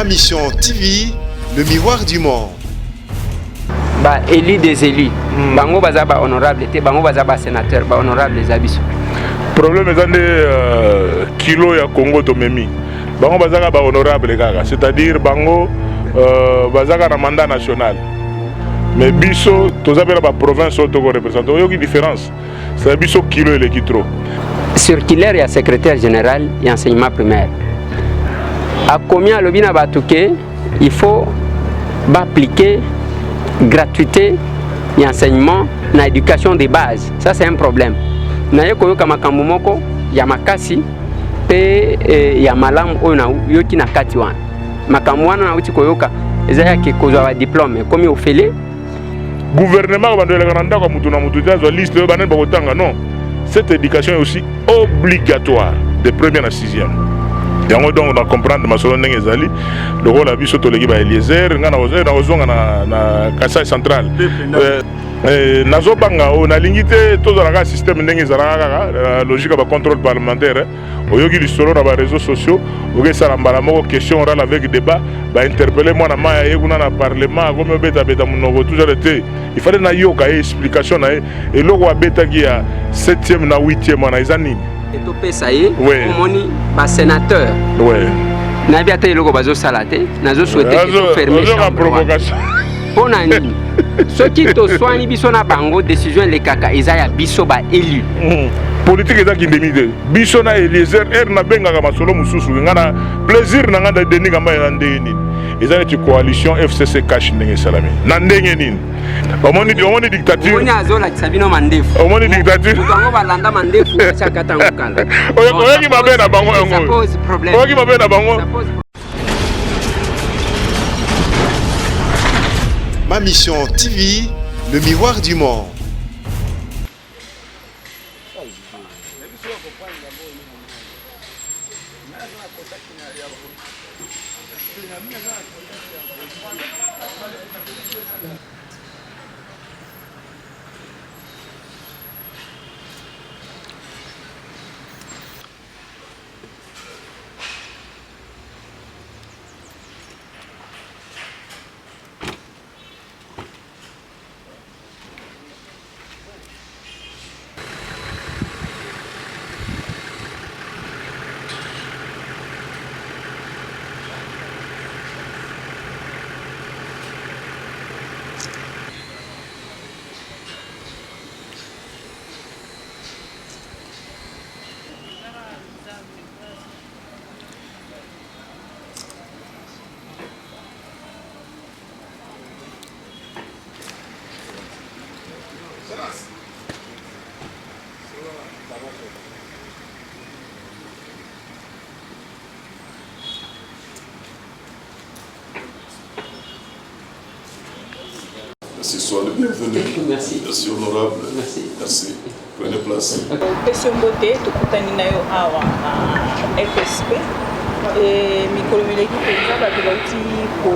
Ma mission TV, le miroir du monde. Bah élu des élus. Bango baza ba honorable te, bango baza ba sénateur, ba honorable les abisso. Problème est kilo ya Congo tomemi. Bango baza ba honorable kaka, c'est-à-dire bango baza na mandat national. Mais biso tozabela ba province auto représenter. Yoki différence. C'est biso kilo et qui trop. Circulaire ya secrétaire général et enseignement primaire. À combien le bina batuke, il faut appliquer gratuité et enseignement na éducation de base. Ça c'est un problème. Na yoko kama kamumoko ya makasi pe ya malamu ona yoki na kati wana. Makamwana na uti koyoka ezaya ke kozwa diplôme comme ofele. Gouvernement va donner la kwa mutu na mutu tazo liste yo banen bakotanga non. Cette éducation est aussi obligatoire de première à sixième. Donc on a comprendre ma solo ndenge ezali le rôle à biso to leki ba Eliezer ngana ozonga na Kasai central nazo banga on a lingité tout dans le système ndenge ezala logique ba contrôle parlementaire oyoki lisolo na ba réseaux sociaux oke sala mbala moko question orale avec débat ba interpeller moi na maya yekuna na parlement comme beta monoko toujours été il fallait na yoka explication na et loko abeta ki ya 7e na 8e na ezani et tout pesa ye omoni ba sénateur na biata eloko bazo salate nazo souhaiter que fermer chambre provocation pona nini soki to soani biso na bango décision le kaka ezaya biso ba élu politique ezaki ndemide biso na Eliezer na benga ka masolo mususu ngana plaisir na nganda deni kamba ya ndenge nini ezali ti coalition FCC cash ndenge salami na ndenge nini omoni dictature omoni azola kisabino mandefu omoni dictature bango balanda mandefu chakata ngokala oyoki mabe na bango ça pose problème oyoki mabe na bango. Ma mission TV, le miroir du monde. Merci, sois le bienvenu. Merci. Merci, honorable. Merci. Merci. Prenez place. Question beauté, tukutani nayo awa FSP. Et mikolo mileki penza bato bauti ko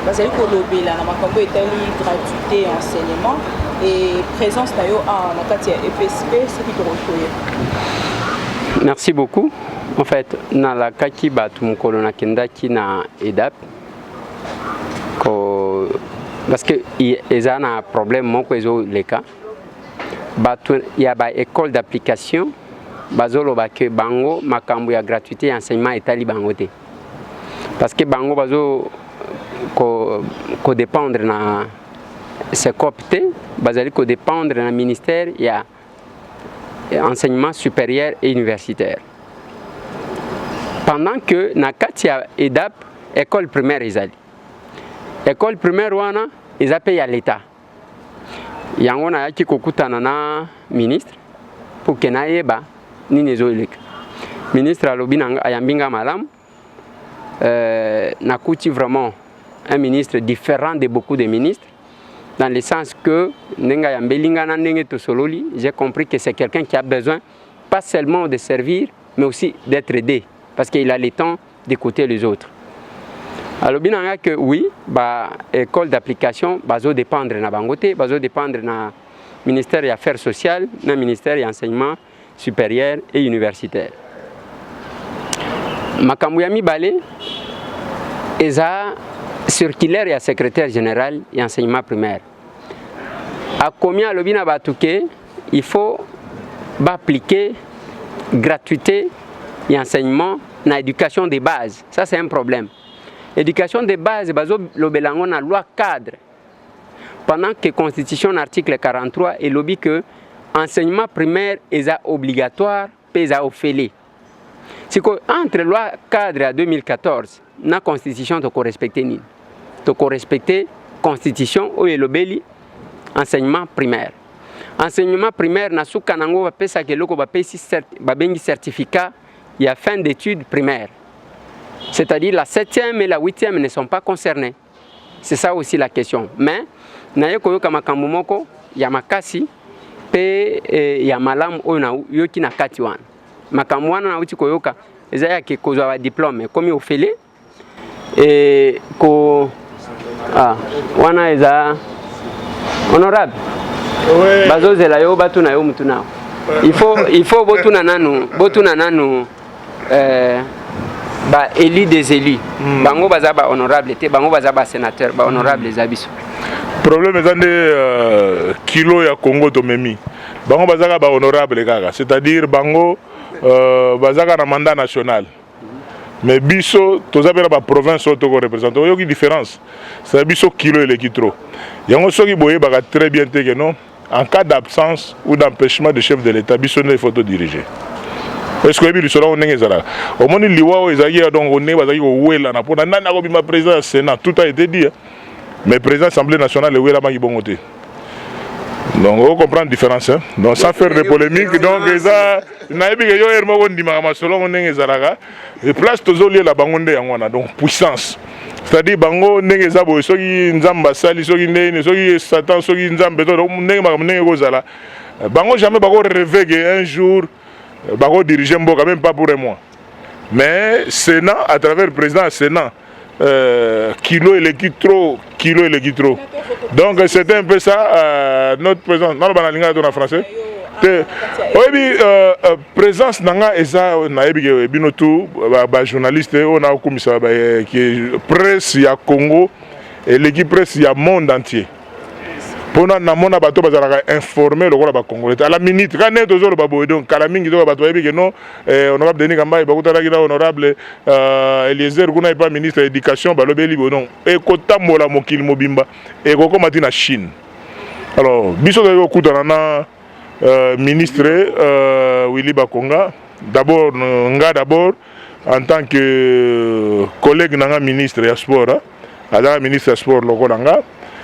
bazali kolobela na makambo etali gratuité enseignement et présence nayo awa na kati ya FSP soki tokotoya. Merci beaucoup. En fait, na la kaki batu mukolo na kendaki na EDAP ko parce que il y a un problème moko ezo leka batu ya ba école d'application bazolo ba ke bango makambo ya gratuité et enseignement etali bango te parce que bango bazo ko dépendre na se copte bazali ko dépendre na ministère ya enseignement supérieur et universitaire pendant que na kati ya EDAP école primaire ezali école primaire wana ils appellent à l'État. Yango na yaki kokutana na ministre pour que na yeba nini ezoleka. Ministre alobi na ayambinga malamu na kuti vraiment un ministre différent de beaucoup de ministres dans le sens que nenga yambelinga na ndenge to sololi, j'ai compris que c'est quelqu'un qui a besoin pas seulement de servir mais aussi d'être aidé parce qu'il a le temps d'écouter les autres. Alors bien que oui, bah école d'application bazo dépendre na bangote, bazo dépendre na ministère des Affaires sociales, na ministère de l'enseignement supérieur et universitaire. Makambo ya mibale eza circulaire ya secrétaire général et enseignement primaire. A combien le bina batuke, il faut appliquer gratuité et enseignement dans l'éducation de base. Ça c'est un problème. L'éducation de base, bazo lobelango na loi cadre. Pendant que la Constitution article 43 est lobby que enseignement primaire est obligatoire, est offert. C'est qu'entre la loi cadre à 2014, la Constitution doit respecter ni. Doit respecter la Constitution ou le enseignement primaire. Enseignement primaire, na souka nango va pesa que loko va pesi certificat il y a fin d'études primaires. C'est-à-dire la 7e et la 8e ne sont pas concernés. C'est ça aussi la question. Mais na yoko yoka makambo moko ya makasi pe ya malamu oyo yoki na kati wana. Makambo wana na uti koyoka eza ya ke kozwa ba diplôme comme ofele et ko wana eza honorable. Ouais. Bazozela yo batu na yo mutu nao. Il faut botuna nanu ba élu des élus. Bango bazaba honorable te bango bazaba sénateur ba honorable les abisso. Problème est kilo ya Congo to memi. Bango bazaka ba honorable kaka, c'est-à-dire bango bazaka na mandat national. Mais biso tozabela ba province to ko représenter. Oyoki différence. C'est biso kilo et trop. Yango soki boye baka très bien te que non. En cas d'absence ou d'empêchement de chef de l'État, biso ne faut diriger. Est-ce que vous savez où est-ce au moment où liwa ezaki donc on est bazaki ouela na pona nana ko bima président du Sénat, tout a été dit. Mais président de l'Assemblée nationale ouela ba kibongote. Donc on comprend la différence hein. Donc sans faire de polémique donc ça na ebi ke yo ermo ko ndima ma solo on est ezalaka. Et place tozoli la bangonde yangwana donc puissance. C'est-à-dire bango ndenge za boy soki nzamba sali soki ndene soki satan soki nzambe to ndenge ndenge ko zala. Bango jamais bako rêver que un jour bako diriger mboka même pas pour un mois. Mais Sénat à travers le président Sénat kilo et trop. Donc c'était un peu ça notre présence dans le banalinga en français. Oui, présence nanga eza na ebi binotu ba journaliste on a commissaire qui presse ya Congo et l'équipe presse ya monde entier. Pona na mona bato bazalaka informer le roi ba Congolais à la minute quand net ozolo babo donc kala mingi to bato ebi que non honorable Denis Kamba bakuta la honorable Eliezer kuna pas ministre de l'éducation balobeli bonon e kotambola mokili mobimba e kokoma tina Chine. Alors biso ko kutana na ministre Willy Bakonga, d'abord en tant que collègue nanga ministre de sport, ministre de sport lokolanga.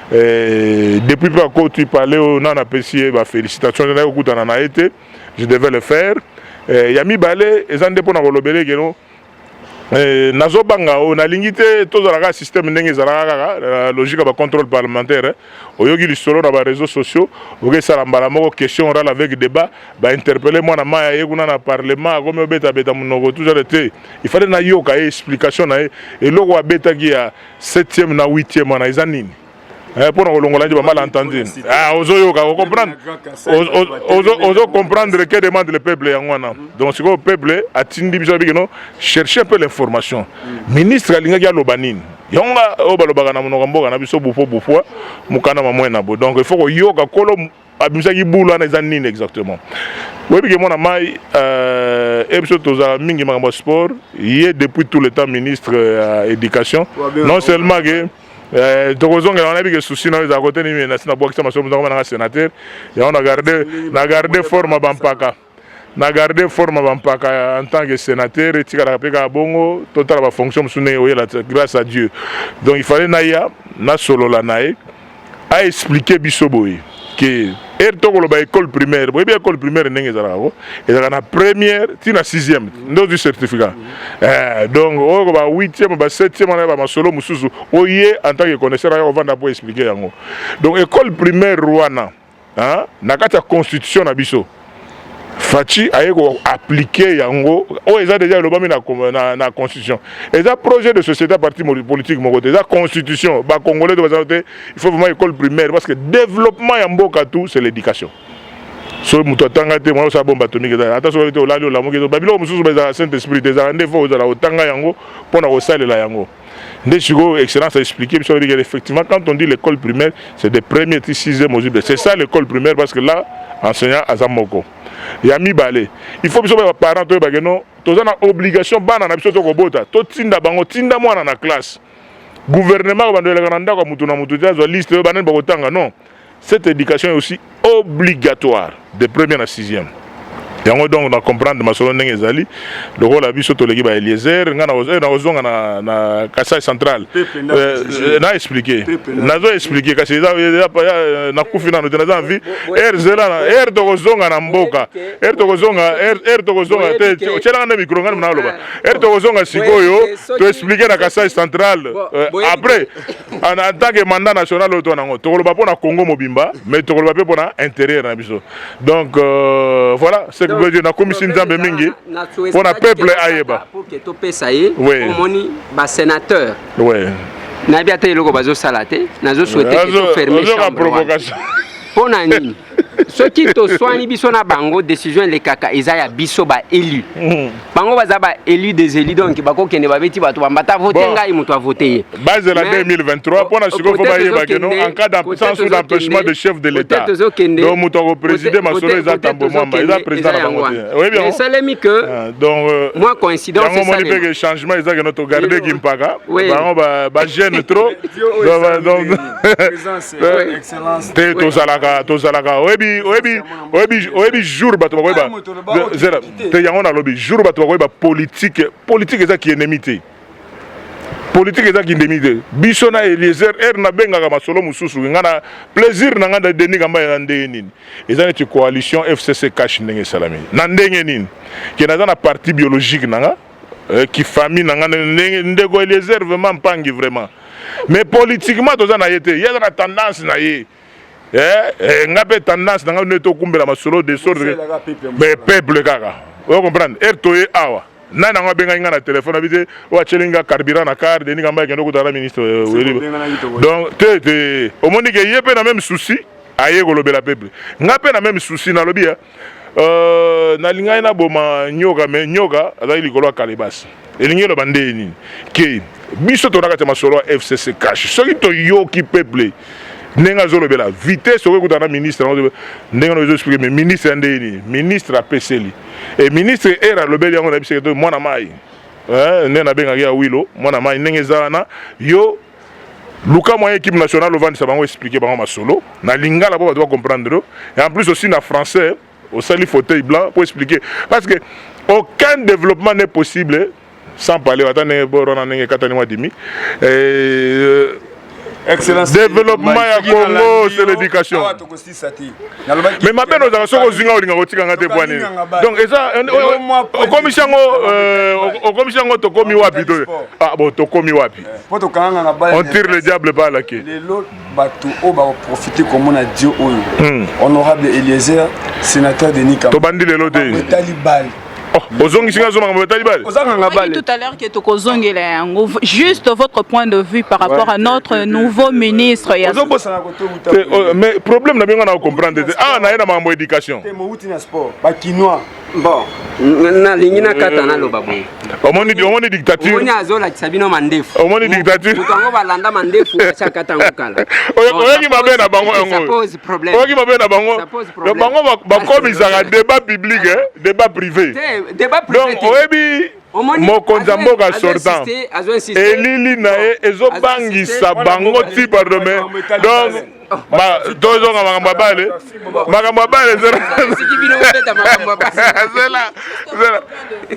Depuis que tu parlais on a apprécié ma félicitation je devais le faire. Yami balé ezande pona kolobele keno nazobanga on a l'ingité tous les système ndenge ezalaka logique ba contrôle parlementaire oyoki lisolo na ba réseaux sociaux oke sala mbala moko question oral avec débat ba interpeller moi na maya yekuna na parlement comme beta monoko tout ça était il fallait na yoka explication na et loko beta ki ya 7e na 8e na ezanini pour nous mal entendu. Ozo comprendre que demande le peuple. Donc si le peuple a chercher un peu l'information. Ministre Alinga Lobanine. Yonga obalobaga na monokamboga na biso bufo bufo mukana mamwena bo. Donc il faut que yoka kolo abimsaki bula na zanine exactement. Oui que mon amai episode toza mingi makambo sport, il est depuis tout le temps ministre éducation. Non seulement que donc on a vu que souci dans les à côté ni na bois qui ma sénateur et on a gardé forme bampaka na gardé forme bampaka en tant que sénateur et tika peka bongo total ba fonction msune grâce à Dieu. Donc il fallait naïa na solo la naï a expliquer bisoboy que école primaire, école primaire n'est et la première, tina 6e, dans du certificat. Donc, 8e, 7e, on a solo mususu, en tant que connaisseur, on va d'abord expliquer. Donc, école primaire Rwanda, n'a qu'à constitution à biso. Fachi a appliqué yango o eza déjà le bami na constitution eza projet de société parti politique mon côté eza constitution ba congolais de il faut vraiment école primaire parce que développement ya mboka tout c'est l'éducation so muto tanga te mo sa bomba atomique attention to la moke to babilo mususu ba Saint Esprit des ande fo za la otanga yango pona ko salela yango Excellence a expliqué, effectivement, quand on dit l'école primaire, c'est des premiers et 6e aux UB. C'est ça l'école primaire, parce que là, enseignant à Zamoko. Il y a mis balé. Il faut que les parents ont obligation de la classe. Gouvernement non. Cette éducation est aussi obligatoire de première à 6e. Et on doit comprendre ma solo ndenge ezali le rôle à biso to leki ba Eliezer ngana ozonga na Kasai central na expliquer nazo expliquer kasi na kufina no tenaza envie zela na to kozonga na mboka to kozonga te chela na micro ngana na loba to kozonga sikoyo to expliquer na Kasai central après en tant que mandat national to nango to loba pona Congo mobimba mais to loba pe pona intérieur na biso donc voilà c'est na commission nzambe mingi pour le peuple ayeba pour que to pesa ye omoni ba sénateur na biata eloko bazo salate nazo souhaiter que to fermer chambre pona nini soki to soani biso na bango décision le kaka ezaya biso ba élu bango baza ba élu des élus donc bako kende ba beti bato bambata voter ngai muto a voter base la 2023 pona siko ko ba yeba que non en cas d'absence ou d'empêchement de chef de l'état donc muto ko président masolo eza tambo mwamba eza président na bango oui bien ça les mi que donc moi coïncidence c'est ça le changement eza que notre garder kimpaka bango ba gêne trop donc excellence to zalaka oyebi jour bato bakoyeba te yango na lobi jour bato bakoyeba politique eza ki ennemi te politique eza ki ennemi te biso na Eliezer na bengaka masolo mususu nga na plaisir na nga deni kamba ya ndenge nini eza neti coalition FCC cash ndenge salami na ndenge nini ke naza na parti biologique na nga ki famille na nga ndeko Eliezer vraiment mpangi vraiment mais politiquement toza na ye te ye na tendance na ye nga pe tendance na nga neto kumbela masolo de sorte mais peuple kaka vous comprendre toye awa na nga benga nga na téléphone abite wa chelinga carburant na car de ninga mbaya kendo kutana ministre donc te omoni ke ye pe na même souci aye kolobela peuple nga pe na même souci na lobi na linga na boma nyoka mais nyoka azali likolo kalibas elingi lo bande ni ke biso to nakata masolo FCC cash soki to yoki peuple nenga zolo bela vitesse au kutana ministre nenga no expliquer mais ministre ndeni ministre a peseli et ministre era lobeli yango na biso mwana mai nena benga ya wilo mwana mai nenga zana yo luka moyen équipe nationale au vendre ça bango expliquer bango masolo na lingala po doit comprendre et en plus aussi na français au sali fauteuil blanc pour expliquer parce que aucun développement n'est possible sans parler attendez borona nenga katani mwa dimi Excellence. Développement à Congo, c'est l'éducation. Mais ma peine, nous avons ce que donc, ça, au commission, ah bon, on tire le diable par la queue. Profiter comme on a dit, honorable Eliezer, sénateur de Nika. Tout à l'heure juste votre point de vue par rapport à notre nouveau ministre. Mais problème n'a bien à comprendre. Ah, on a une éducation. Bon, na lingina katana lo babu. Omoni dictature. Omoni azola kisabino mandefu. Omoni dictature. Mutango balanda mandefu acha katango kala. Oyoki mabe na bango yango. Ça pose problème. Oyoki mabe na bango. Le bango ba komisa débat public débat privé. Débat privé. Donc oyebi mokonza mboka sortant elili na ye ezobangisa bango ti pardon donc tozonga makambo abale zela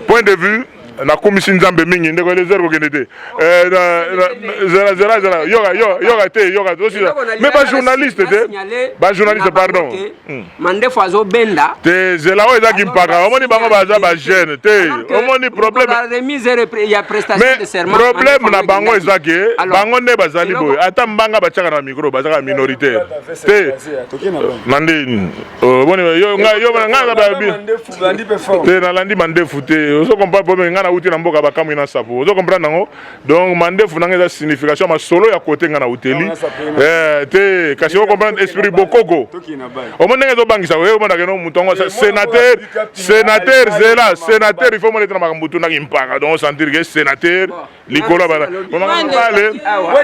point de vue na komisi nzambe mingi ndeko les heures kokende te zela yoka aussi mais ba journaliste pardon mandefu azobenda te zela o ezaki mpaka omoni bango baza ba jeune te omoni problème ya prestation de serment problème na bango ezaki bango nde bazali boye ata mbanga batiaka na micro bazaka minoritaire te nandi omoni yo nga te nalandi mandefu te ozo comprendre problème nga na uti na mboka bakamu ina sapo. Vous comprenez non? Donc mandefu nanga eza signification ma solo ya côté nga na hoteli. Te kasi vous comprenez esprit bokoko. Au moins nga zo bangisa we mona keno mutongo sénateur zela sénateur il faut monter na makambutu na impaka donc sentir que sénateur likolo bana.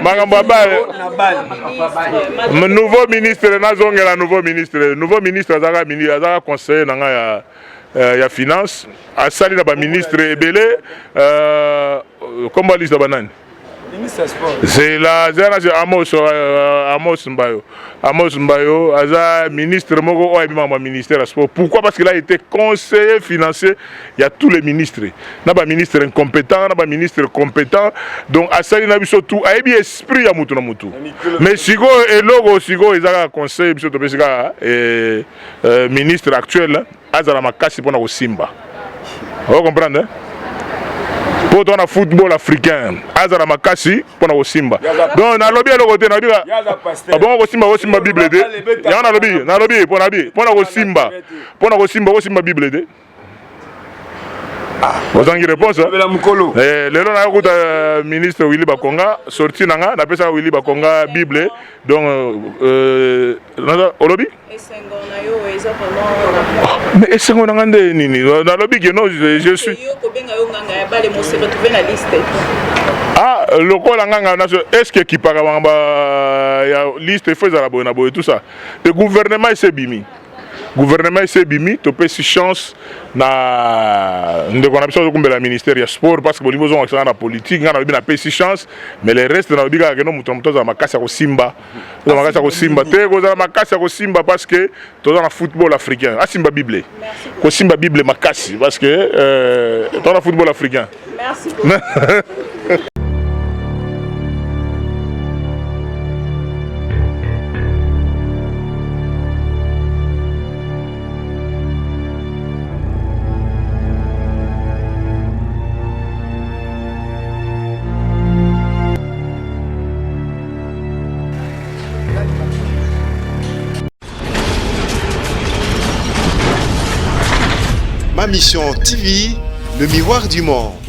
Makambo bale. Nouveau ministre nazongela nouveau ministre azaka conseiller nanga ya finance asali na ba ministre ebele comme ba liste banane c'est la Amos Mbayo aza ministre moko oya ma ministère à sport. Pourquoi? Parce qu'il a été conseiller financier, il y a tous les ministres na ba ministre incompétent na ba ministre compétent donc asali na biso tout a bien esprit ya mutu na mutu mais sigo elogo sigo ezaka conseiller biso to pesika ministre actuel azala makasi pona ko simba. Vous comprenez? Pour ton football africain, azala makasi pona ko simba. Donc na lobby le côté na dire ah bon ko simba Bible de. Ya na lobby pona ko simba Bible de. Vous avez une réponse? Le long na ministre Willy Bakonga sorti nanga na pesa Willy Bakonga Bible donc au lobby. Mais est-ce qu'on a nini dans lobby que non je suis. Ah le col nganga est-ce que qui parle ya liste faisait la bonne tout ça. Le gouvernement s'est bimi. Gouvernement s'est bimi, tu peux si chance na ndeko na biso de la ministère du sport parce que au niveau de la politique on a bien peu si chance mais les restes na biga que non muto za makasa ko simba za makasa ko simba te ko za makasa ko simba parce que to dans le football africain a simba bible ko simba bible makasi parce que dans le football africain. Merci beaucoup. Ma mission TV, le miroir du monde.